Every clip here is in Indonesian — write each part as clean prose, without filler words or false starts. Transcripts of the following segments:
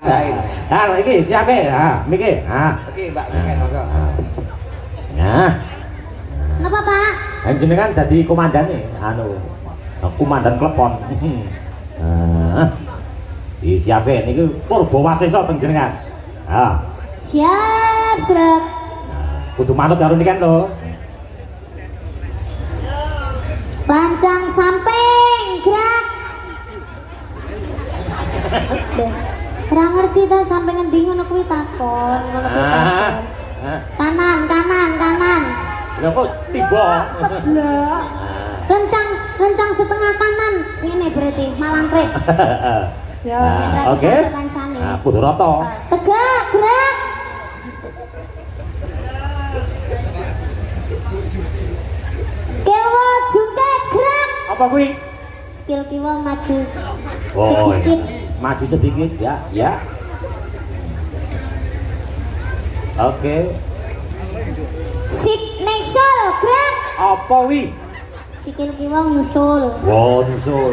Nah, iki siapa? Ah, Miki. Ah. Oke, Mbak, monggo. Nah. Napa, Pak? Jenengan dadi komandan nih, komandan klepon. Disiapin niku Purbawasesa teng jenengan. Ah. Siap, Brak. Kudu manut karo nikan lho. Lancang samping, gerak. Deh. Ora ngerti ta sampe ngendi ngono kuwi takon, ngono kuwi takon. Kanan, kanan, kanan. Lha kok tiba? Ceblok. Lencang setengah kanan. Ini berarti malangkrik. Ya, oke. Nah, kudu rata. Tegak, gerak. Kiwa jungkek, gerak. Apa kuwi? Skill kiwa maju. Oh, sedikit. Maju sedikit ya, ya. Oke. Sik nexol, gerak. Apa wi? Sikil kiwa nyusul. Wow, nyusul.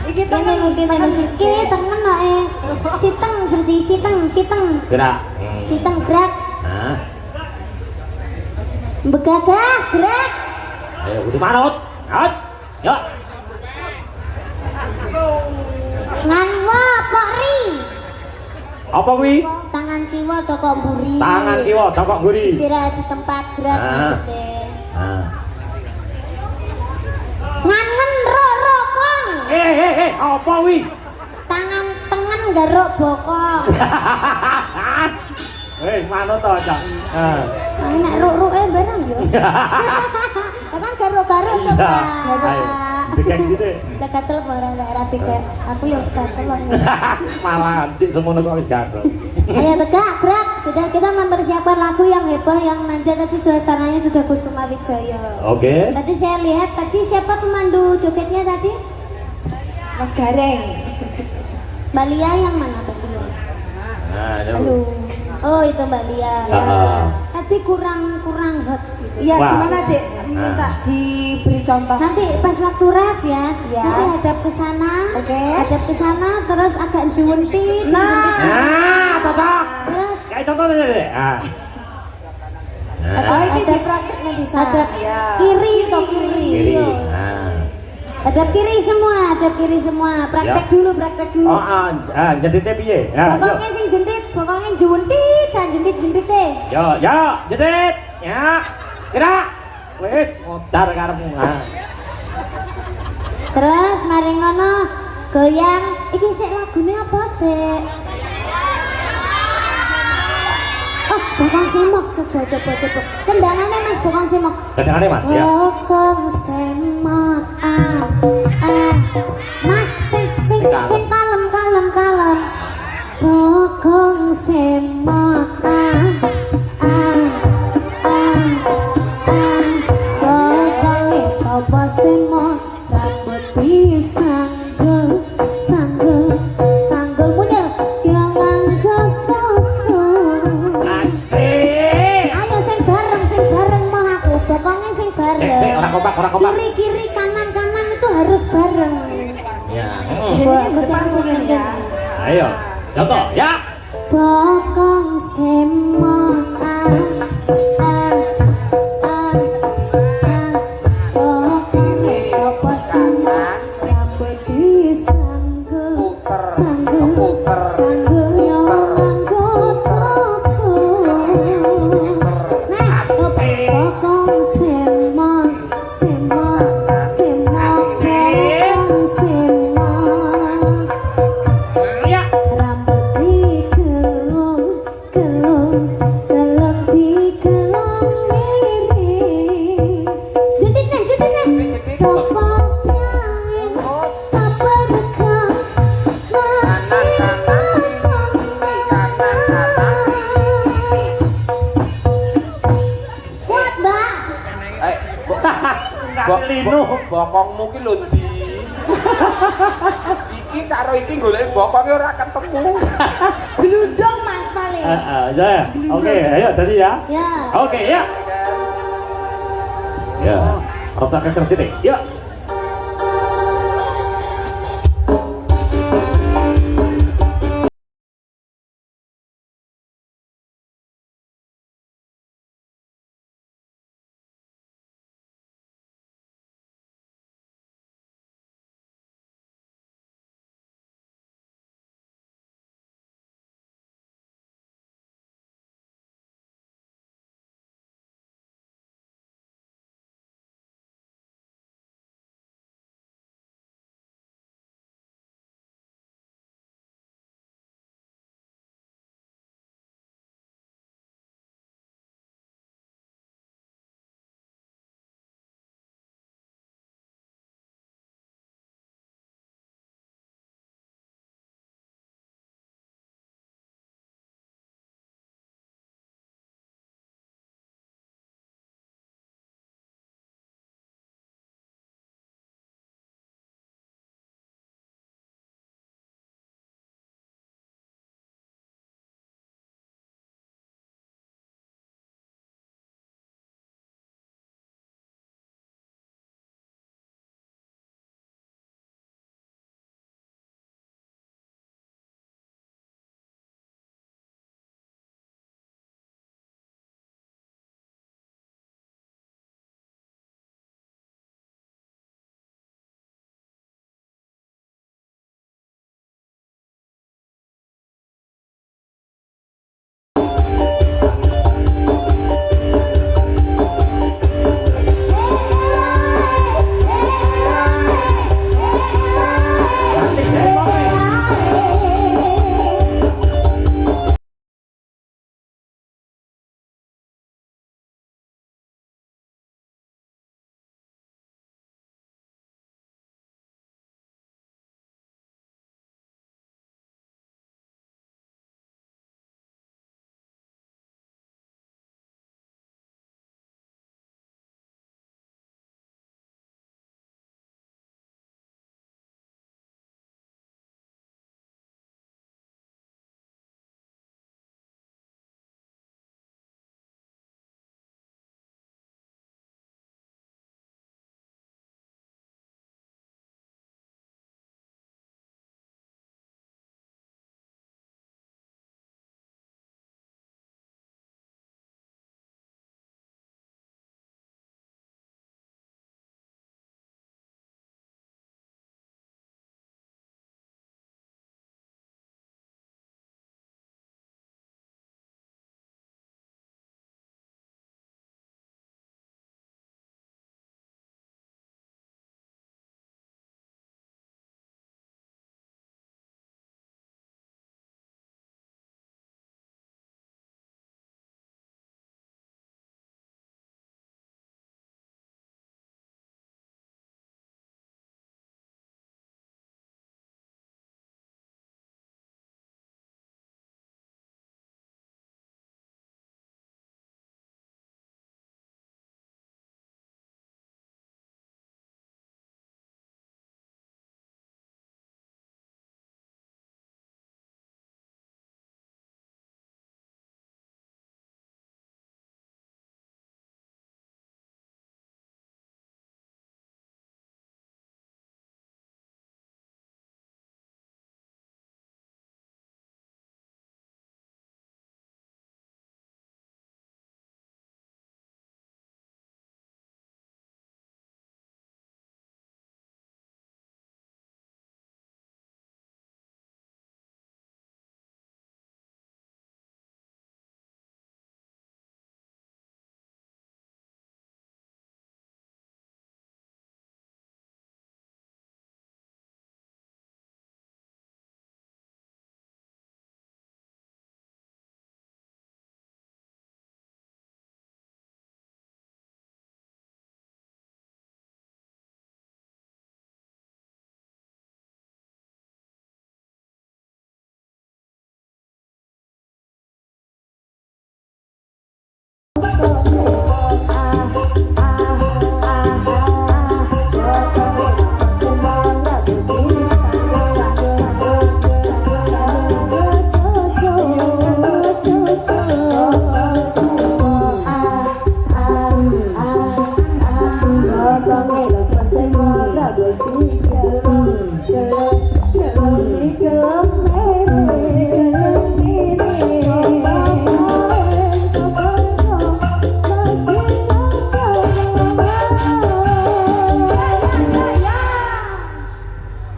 Iki tengen kiri tengen ae. Siteng berarti siteng. Gerak. Siteng gerak. Nah. Begagah gerak. Ayo kudu manut. Manut. Yuk. Nganwa pokri. Apa kuwi? Tangan kiwa toko mburi. Tangan kiwa cokok mburi. Istirahat di tempat gerak maksudnya. Nah. Ngangen rokong. Apa wi? Tangan tengen garuk bokong. Manut to, Cak. Nek ruk-ruke bareng yo. Kan garuk-garuk to, Bisa. Pak. Ayo. Dikek sithik. Udah gatel barang daerah tiga. Aku yo gatel banget. Malah cik semono kok wis gatel. Ayo tegak, gerak. Sudah kita mempersiapkan lagu yang heboh yang nanti tadi suasananya sudah Kusuma Wijaya. Oke. Tadi saya lihat tadi siapa pemandu jogetnya tadi? Mas Gareng. Mbak Lia yang mana tadi? Nah, Aduh. Oh itu Mbak Lia. Tadi kurang hot. Iya gimana Dek? Minta diberi contoh. Nanti pas waktu ref ya. Nanti hadap ke sana. Oke. Hadap ke sana terus agak juwentit. Nah, cocok. Terus Kayak contohnya deh. Oh ini diprakteknya bisa. hadap Ya. kiri atau kiri. Kiri. Nah. Hadap kiri semua. Praktek dulu. Oh, jenditnya piye? Ya, Pokoknya sing jendit, pokoknya juwentit, jangan jendit-jendite. yo, jendit. Ya. Gerak. Wis, modar karepmu. Terus mari ngono goyang. Iki sik lagune apa sik? Oh, Bokong Semok coba. Kendangane Mas Bokong Semok. Kendangane Mas ya. Bokong Semok. Mas sing kalem. Bokong Semok. Bokong sapa semok rambut disanggul munyel yang anggap cocok. Asik. Ayo sing bareng mau aku. Pokoknya sing bareng. Sik, ora kompak. Kiri kanan itu harus bareng. Ya. Jadi depan mungkin ya. Ayo. Contoh, ya. Bokong semok. Bokong sapa semok rambut disanggul. Sanggul yang anggap cocok. Nah, bokong semok. Ya. Rambut digelung miring. Jenditnya sapa pian apa rekam kuat Mbak. Bokongmu ki lho ndi? Iki karo iki golek bokonge ora ketemu. Gludong Mas paling. Ya. Oke, ayo tadi ya. Ya. Oke, ya. Ya. Rotakan terus sini. Ya.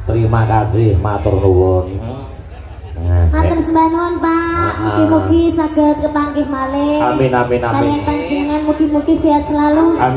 Terima kasih, matur nuwun. Matur sembah nuwun, Pak. Mugi-mugi saged kepanggih malih. Amin amin amin. Kalian panjenengan mugi-mugi sehat selalu. Amin.